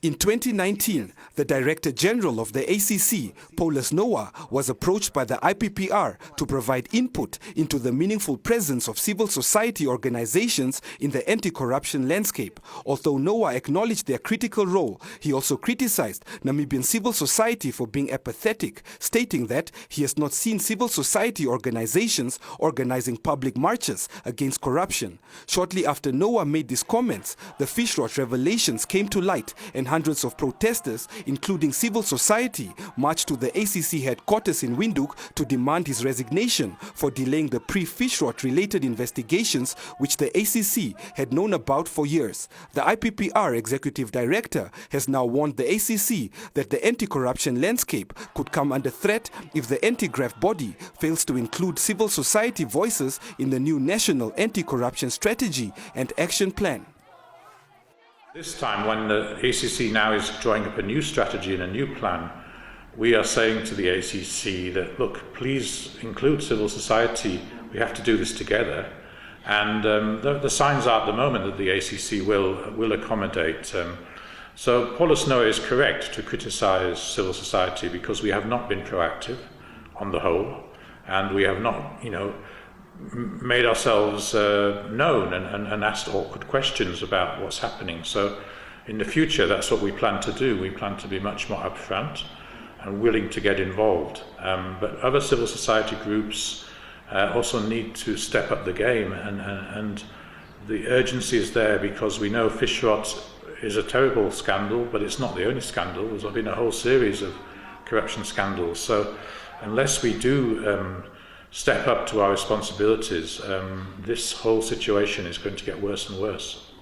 In 2019, the Director General of the ACC, Paulus Noah, was approached by the IPPR to provide input into the meaningful presence of civil society organizations in the anti-corruption landscape. Although Noah acknowledged their critical role, he also criticized Namibian civil society for being apathetic, stating that he has not seen civil society organizations organizing public marches against corruption. Shortly after Noah made these comments, the fish rot revelations came to light, and hundreds of protesters, including civil society, marched to the ACC headquarters in Windhoek to demand his resignation for delaying the pre-fish rot related investigations which the ACC had known about for years. The IPPR executive director has now warned the ACC that the anti-corruption landscape could come under threat if the anti-graft body fails to include civil society voices in the new National Anti-Corruption Strategy and Action Plan. This time, when the ACC now is drawing up a new strategy and a new plan, we are saying to the ACC that, look, please include civil society. We have to do this together. And the signs are at the moment that the ACC will accommodate. So Paulus Noah is correct to criticize civil society because we have not been proactive on the whole, and we have not, made ourselves known and asked awkward questions about what's happening. So in the future, that's what we plan to do. We plan to be much more upfront and willing to get involved. But other civil society groups also need to step up the game, and the urgency is there because we know fish rot is a terrible scandal, but it's not the only scandal. There's been a whole series of corruption scandals. So unless we do step up to our responsibilities, this whole situation is going to get worse and worse.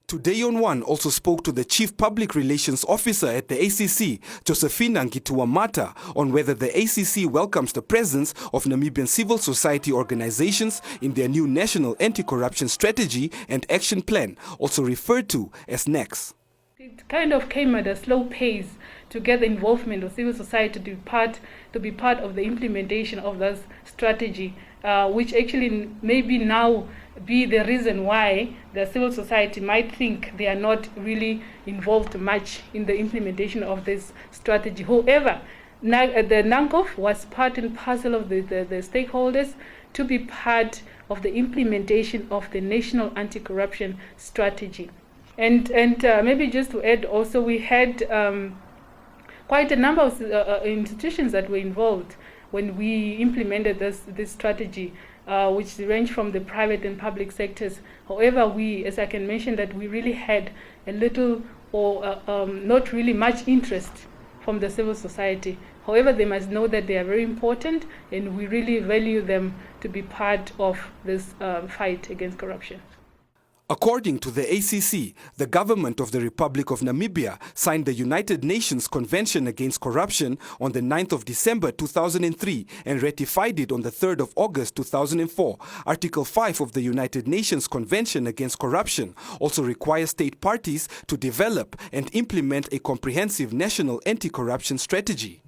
Today on One also spoke to the Chief Public Relations Officer at the ACC, Josephina Ngituamata, on whether the ACC welcomes the presence of Namibian civil society organizations in their new National Anti-Corruption Strategy and Action Plan, also referred to as NACS. It kind of came at a slow pace to get the involvement of civil society to be part of the implementation of this strategy, which actually maybe now be the reason why the civil society might think they are not really involved much in the implementation of this strategy. However, the NANCOF was part and parcel of the stakeholders to be part of the implementation of the National Anti-Corruption Strategy. And maybe just to add also, we had quite a number of institutions that were involved when we implemented this strategy, which range from the private and public sectors. However, we, as I can mention, that we really had a little or not really much interest from the civil society. However, they must know that they are very important, and we really value them to be part of this fight against corruption. According to the ACC, the government of the Republic of Namibia signed the United Nations Convention Against Corruption on the 9th of December 2003 and ratified it on the 3rd of August 2004. Article 5 of the United Nations Convention Against Corruption also requires state parties to develop and implement a comprehensive national anti-corruption strategy.